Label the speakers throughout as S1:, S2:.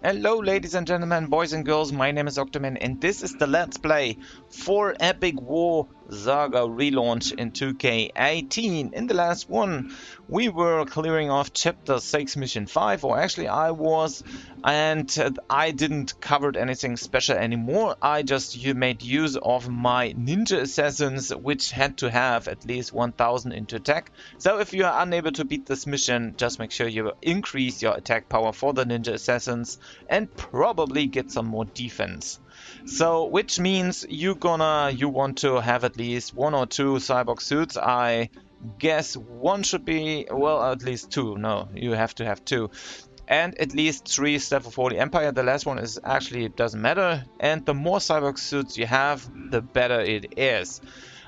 S1: Hello ladies and gentlemen, boys and girls, my name is Octoman and this is the Let's Play for Epic War Saga Relaunch in 2K18. In the last one, we were clearing off Chapter 6 Mission 5, or actually I was, and I didn't cover anything special anymore. I just made use of my ninja assassins, which had to have at least 1000 into attack. So if you are unable to beat this mission, just make sure you increase your attack power for the ninja assassins and probably get some more defense. So, which means you want to have at least 1 or 2 cyborg suits. I guess one should be, well, at least 2. No, you have to have 2. And at least 3 Staff of Holy Empire. The last one is actually, it doesn't matter. And the more cyborg suits you have, the better it is.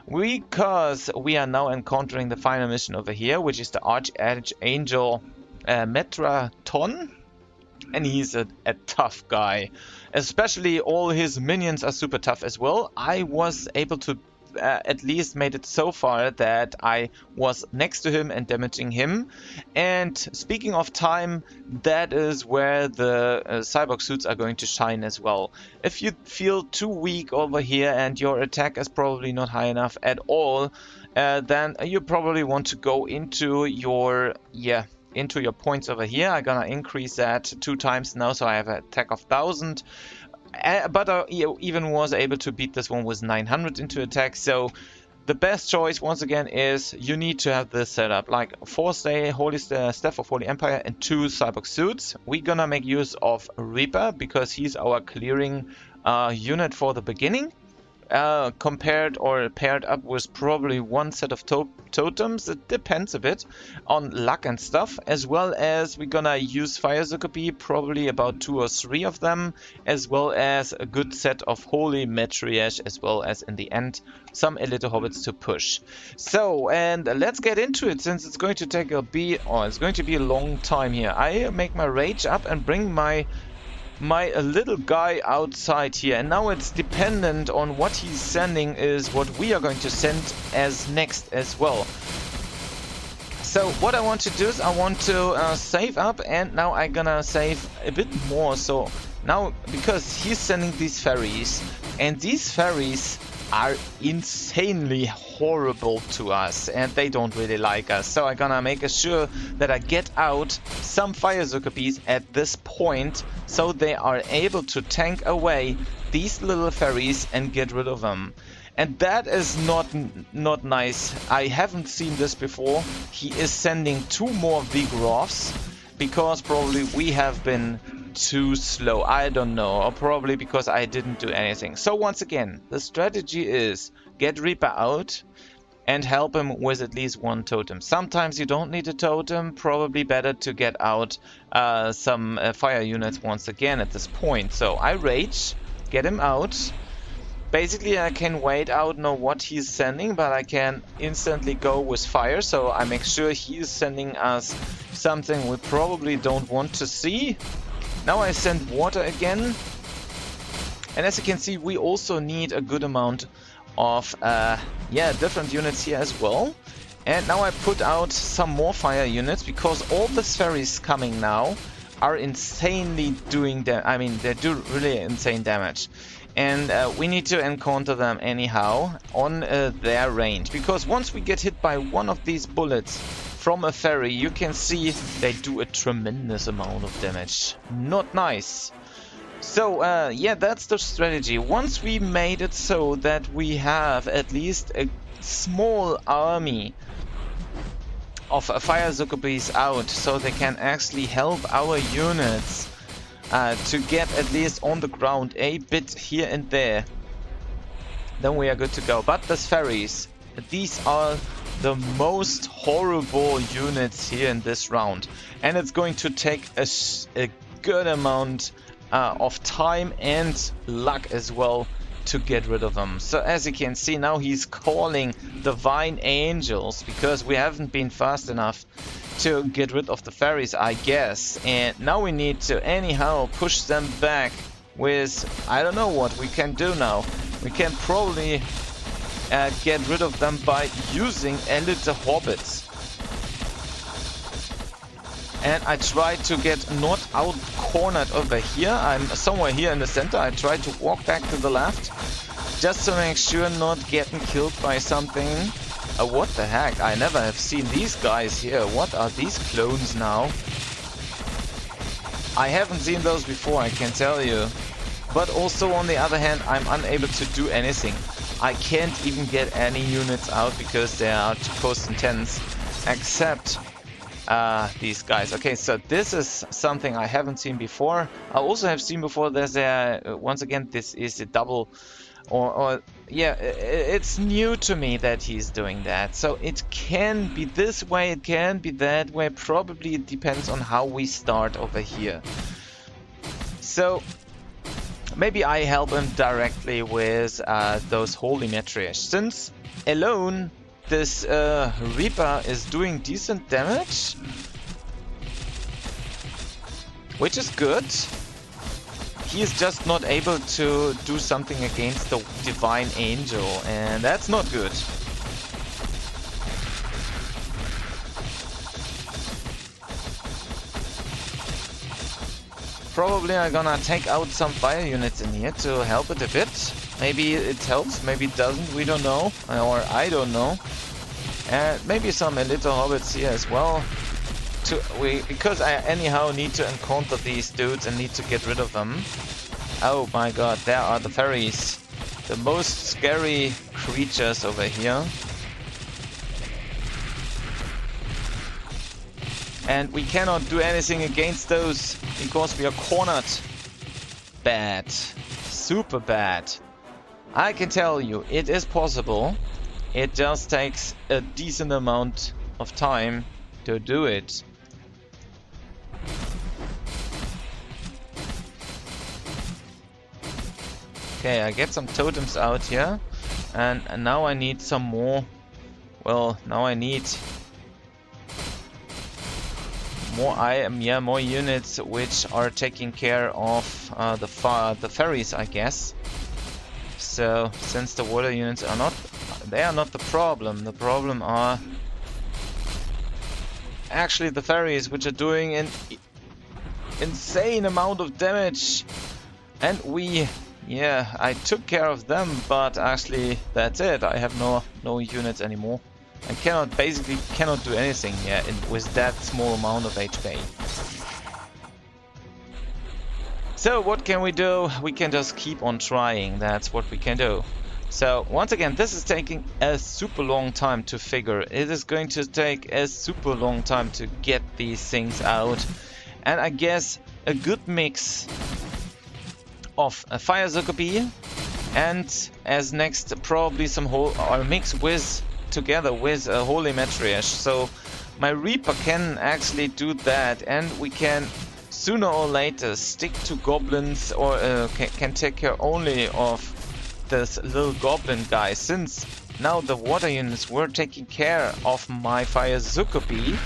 S1: Because we are now encountering the final mission over here, which is the Archangel Metraton. And he's a tough guy. Especially all his minions are super tough as well. I was able to at least made it so far that I was next to him and damaging him. And speaking of time, that is where the cyborg suits are going to shine as well. If you feel too weak over here and your attack is probably not high enough at all, then you probably want to go into your points over here. I'm gonna increase that 2 times now, so I have an attack of 1000. But I even was able to beat this one with 900 into attack. So the best choice once again is you need to have this set up, like 4 Staff of Holy Empire and 2 cyborg suits. We're gonna make use of Reaper because he's our clearing unit for the beginning. Compared or paired up with probably 1 set of totems. It depends a bit on luck and stuff, as well as we're gonna use Fire Zuccobi, probably about 2 or 3 of them, as well as a good set of Holy Matriarch, as well as in the end some Elite Hobbits to push. So, and let's get into it, since it's going to take it's going to be a long time here. I make my rage up and bring my little guy outside here, and now it's dependent on what he's sending is what we are going to send as next as well. So what I want to do is I want to save up, and now I'm gonna save a bit more. So now, because he's sending these ferries, and these ferries are insanely horrible to us and they don't really like us, so I'm gonna make sure that I get out some Fire Zuccobis at this point so they are able to tank away these little ferries and get rid of them. And that is not nice. I haven't seen this before. He is sending 2 more Vigoroths because probably we have been too slow, I don't know, or probably because I didn't do anything. So once again, the strategy is get Reaper out and help him with at least 1 totem. Sometimes you don't need a totem, probably better to get out some fire units once again at this point. So I rage, get him out. Basically I can wait out, know what he's sending, but I can instantly go with fire, so I make sure he's sending us something we probably don't want to see. Now I send water again, and as you can see we also need a good amount of different units here as well. And now I put out some more fire units because all the ferries coming now are insanely doing they do really insane damage. And we need to encounter them anyhow on their range, because once we get hit by one of these bullets from a ferry, you can see they do a tremendous amount of damage. Not nice. So that's the strategy. Once we made it so that we have at least a small army of Fire Zuccobis out, so they can actually help our units to get at least on the ground a bit here and there, then we are good to go. But the ferries, these are the most horrible units here in this round, and it's going to take a good amount of time and luck as well to get rid of them. So as you can see, now he's calling divine angels because we haven't been fast enough to get rid of the ferries, I guess. And now we need to anyhow push them back with, I don't know what we can do now. We can probably get rid of them by using Elite Hobbits. And I try to get not out cornered over here. I'm somewhere here in the center. I try to walk back to the left just to make sure not getting killed by something. What the heck? I never have seen these guys here. What are these clones now? I haven't seen those before, I can tell you. But also on the other hand, I'm unable to do anything. I can't even get any units out because they are post intense, except these guys. Okay, so this is something I haven't seen before. I also have seen before there's a, once again, this is a double, or yeah, it's new to me that he's doing that. So it can be this way, it can be that way. Probably it depends on how we start over here. So maybe I help him directly with those holy matriarchs. Since alone this Reaper is doing decent damage, which is good. He is just not able to do something against the Divine Angel, and that's not good. Probably I'm gonna take out some fire units in here to help it a bit. Maybe it helps, maybe it doesn't, we don't know, or I don't know. And maybe some elite hobbits here as well. Because I anyhow need to encounter these dudes and need to get rid of them. Oh my god, there are the fairies. The most scary creatures over here. And we cannot do anything against those because we are cornered. Bad. Super bad. I can tell you, it is possible. It just takes a decent amount of time to do it. Okay, I get some totems out here, and now I need some more. Well, now I need more units which are taking care of the fairies, I guess. So since the water units are not, they are not the problem. The problem are actually the fairies, which are doing an insane amount of damage. And yeah, I took care of them, but actually that's it. I have no units anymore. I basically cannot do anything here with that small amount of HP. So what can we do? We can just keep on trying. That's what we can do. So once again, this is taking a super long time to figure. It is going to take a super long time to get these things out. And I guess a good mix of a fire Zuccobi and as next probably some mix with together with a holy matriarch. So my Reaper can actually do that, and we can sooner or later stick to goblins, or can take care only of this little goblin guy, since now the water units were taking care of my fire Zuccobi.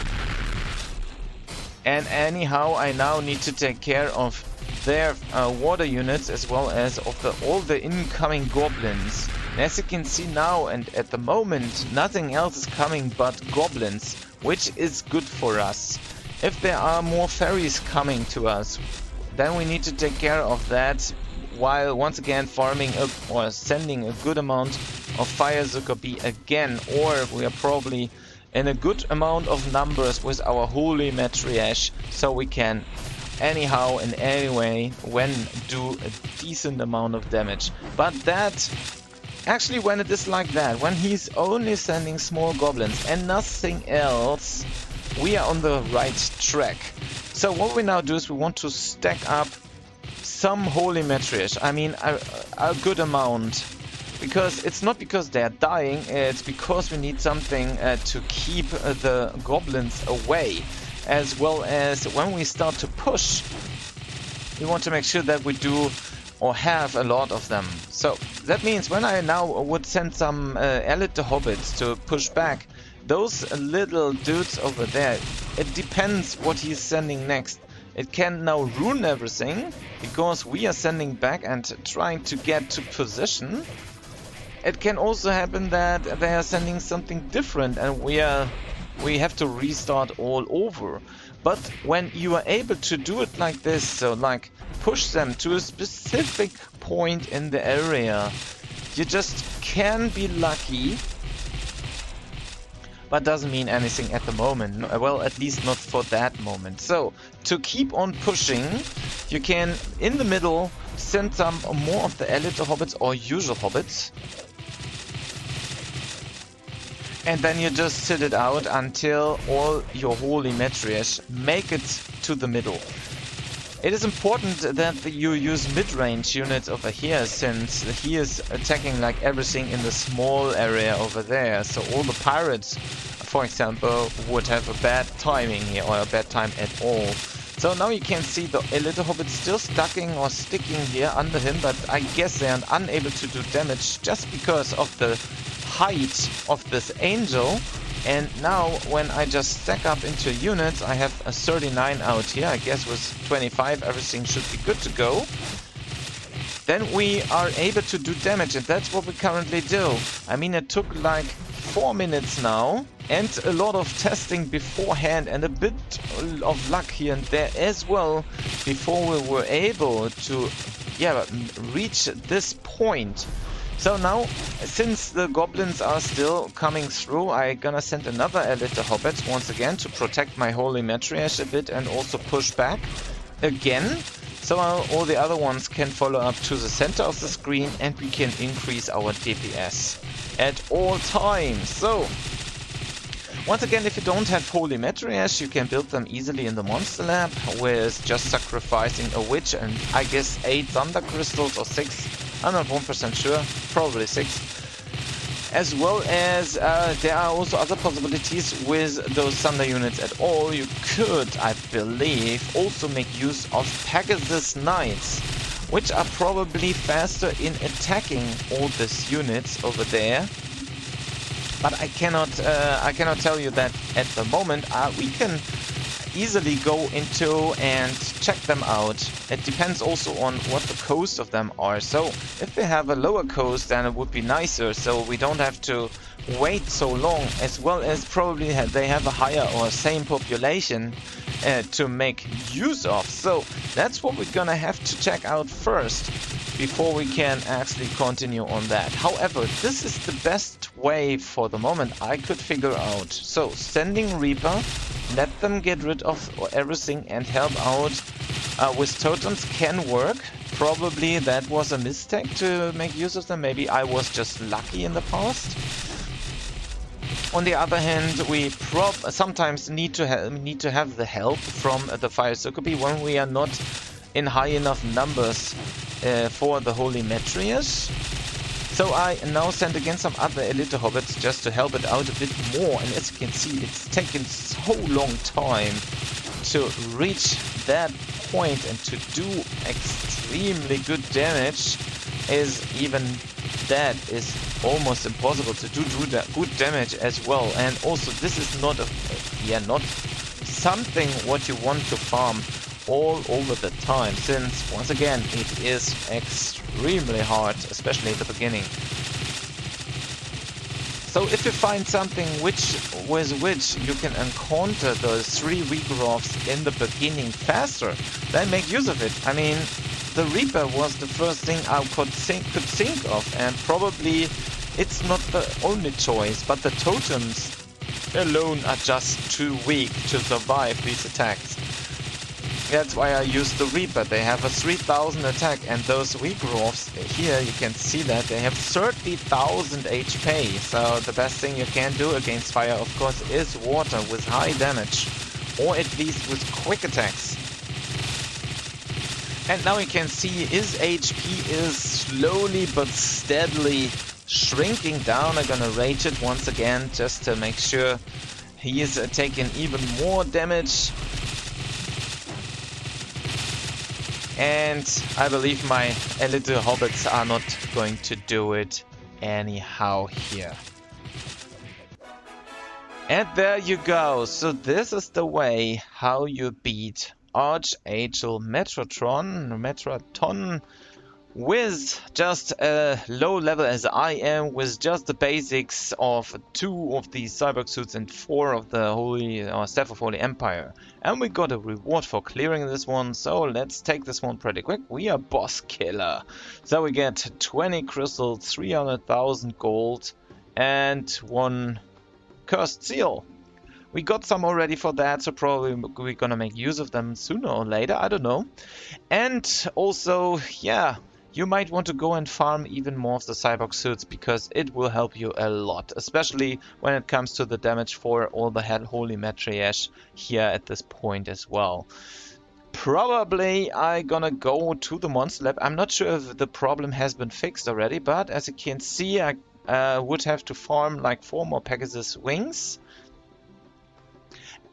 S1: And anyhow, I now need to take care of their water units as well as of all the incoming goblins. And as you can see now, and at the moment, nothing else is coming but goblins, which is good for us. If there are more fairies coming to us, then we need to take care of that, while once again farming or sending a good amount of fire Zuccobi again, or we are probably in a good amount of numbers with our holy matriarch, so we can anyhow in any way do a decent amount of damage. But that actually, when it is like that, when he's only sending small goblins and nothing else, we are on the right track. So what we now do is we want to stack up some holy matriarch. I mean a good amount, because it's not because they're dying, it's because we need something to keep the goblins away. As well as when we start to push, we want to make sure that we do or have a lot of them. So that means when I now would send some elite hobbits to push back, those little dudes over there, it depends what he's sending next. It can now ruin everything, because we are sending back and trying to get to position. It can also happen that they are sending something different and we have to restart all over. But when you are able to do it like this, so like push them to a specific point in the area, you just can be lucky, but doesn't mean anything at the moment. Well, at least not for that moment. So to keep on pushing, you can in the middle send some more of the elite hobbits or usual hobbits, and then you just sit it out until all your holy matriarchs make it to the middle. It is important that you use mid-range units over here, since he is attacking like everything in the small area over there. So all the pirates, for example, would have a bad timing here, or a bad time at all. So now you can see the elite hobbits still sticking here under him, but I guess they are unable to do damage just because of the height of this angel. And now when I just stack up into units, I have a 39 out here. I guess with 25 everything should be good to go. Then we are able to do damage, and that's what we currently do. I mean, it took like 4 minutes now, and a lot of testing beforehand, and a bit of luck here and there as well, before we were able to reach this point. So now, since the goblins are still coming through, I'm gonna send another elite hobbit once again to protect my holy matriarch a bit and also push back again. So all the other ones can follow up to the center of the screen, and we can increase our DPS at all times. So once again, if you don't have holy matriarchs, you can build them easily in the monster lab with just sacrificing a witch and I guess 8 thunder crystals or 6. I'm not 1% sure, probably 6. As well as there are also other possibilities with those thunder units at all. You could, I believe, also make use of Pegasus Knights, which are probably faster in attacking all these units over there. But I cannot tell you that at the moment. We can easily go into and check them out. It depends also on what the cost of them are. So if they have a lower cost, then it would be nicer, so we don't have to wait so long, as well as probably they have a higher or same population to make use of. So that's what we're gonna have to check out first before we can actually continue on that. However, this is the best way for the moment I could figure out. So sending Reaper, let them get rid of everything and help out with totems can work. Probably that was a mistake to make use of them. Maybe I was just lucky in the past. On the other hand, we sometimes need to have the help from the Fire Succubee when we are not in high enough numbers for the Holy Matriarchs. So I now send again some other elite hobbits just to help it out a bit more, and as you can see, it's taken so long time to reach that point and to do extremely good damage. Even that is almost impossible to do good damage as well. And also this is not something what you want to farm all over the time, since once again it is extremely hard, especially at the beginning. So if you find something with which you can encounter those 3 regrowths in the beginning faster, then make use of it. I mean, the Reaper was the first thing I could think of, and probably it's not the only choice, but the totems alone are just too weak to survive these attacks. That's why I use the Reaper. They have a 3000 attack, and those regrowths here, you can see that they have 30,000 HP. So the best thing you can do against fire, of course, is water with high damage, or at least with quick attacks. And now you can see his HP is slowly but steadily shrinking down. I'm gonna rage it once again just to make sure he is taking even more damage. And I believe my elite hobbits are not going to do it anyhow here. And there you go. So this is the way how you beat Archangel Metraton with just a low level as I am, with just the basics of 2 of these cyborg suits and 4 of the Holy Staff of Holy Empire. And we got a reward for clearing this one, so let's take this one pretty quick. We are boss killer. So we get 20 crystals, 300,000 gold, and 1 cursed seal. We got some already for that, so probably we're gonna make use of them sooner or later, I don't know. And also, yeah, you might want to go and farm even more of the cyborg suits, because it will help you a lot, especially when it comes to the damage for all the holy matriarch here at this point as well. Probably I'm gonna go to the monster lab. I'm not sure if the problem has been fixed already, but as you can see, I would have to farm like 4 more Pegasus wings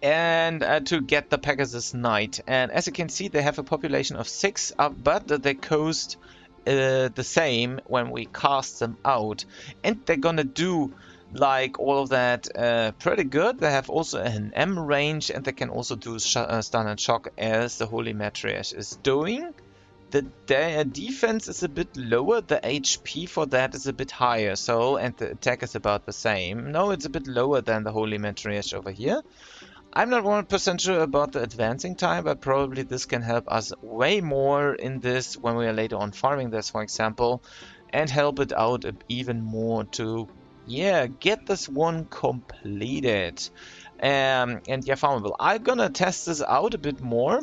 S1: and to get the Pegasus Knight. And as you can see, they have a population of 6, but they cost the same when we cast them out, and they're gonna do like all of that pretty good. They have also an M range, and they can also do stun and shock as the Holy Matriarch is doing. The defense is a bit lower, the HP for that is a bit higher, so, and the attack is about the same. No, it's a bit lower than the Holy Matriarch over here. I'm not 100% sure about the advancing time, but probably this can help us way more in this when we are later on farming this, for example, and help it out even more to, yeah, get this one completed. And yeah, farmable. I'm gonna test this out a bit more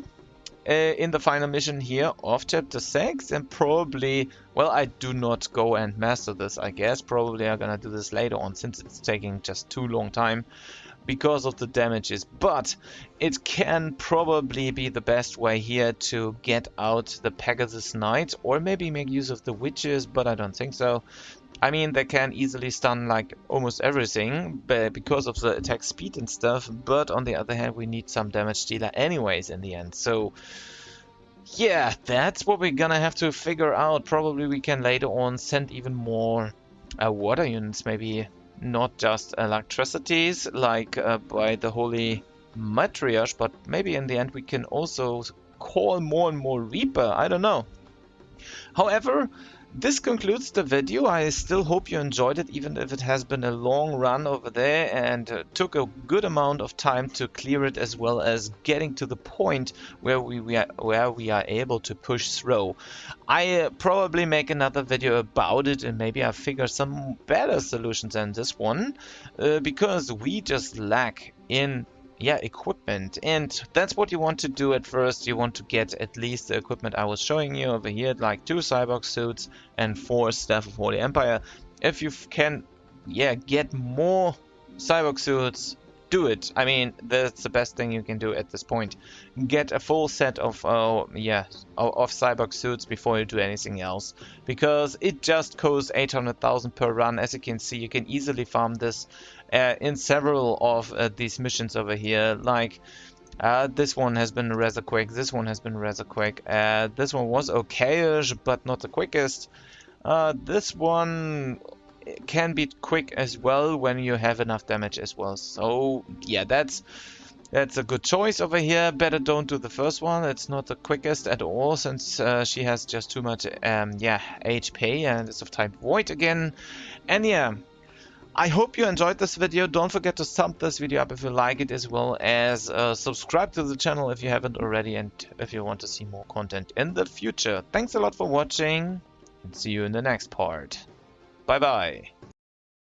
S1: in the final mission here of chapter 6, and probably, well, I do not go and master this, I guess. Probably I'm gonna do this later on, since it's taking just too long time because of the damages, but it can probably be the best way here to get out the Pegasus Knight, or maybe make use of the witches, but I don't think so. I mean, they can easily stun like almost everything because of the attack speed and stuff, but on the other hand, we need some damage dealer anyways in the end. So yeah, that's what we're gonna have to figure out. Probably we can later on send even more water units, maybe not just electricities like by the Holy Matriarch, but maybe in the end we can also call more and more Reaper. I don't know. However, this concludes the video. I still hope you enjoyed it, even if it has been a long run over there and took a good amount of time to clear it, as well as getting to the point where we are able to push through. I probably make another video about it, and maybe I figure some better solutions than this one, because we just lack in equipment, and that's what you want to do at first. You want to get at least the equipment I was showing you over here, like 2 cyborg suits and 4 Staff of Holy Empire. If you can get more cyborg suits, do it. I mean, that's the best thing you can do at this point. Get a full set of cyborg suits before you do anything else, because it just costs 800,000 per run. As you can see, you can easily farm this in several of these missions over here. Like this one has been rather quick, this one has been rather quick, this one was okay-ish but not the quickest. This one can be quick as well when you have enough damage as well. So yeah, that's a good choice over here. Better don't do the first one. It's not the quickest at all, since she has just too much HP, and it's of type void again. And yeah, I hope you enjoyed this video. Don't forget to thumb this video up if you like it, as well as subscribe to the channel if you haven't already, and if you want to see more content in the future. Thanks a lot for watching, and see you in the next part. Bye bye.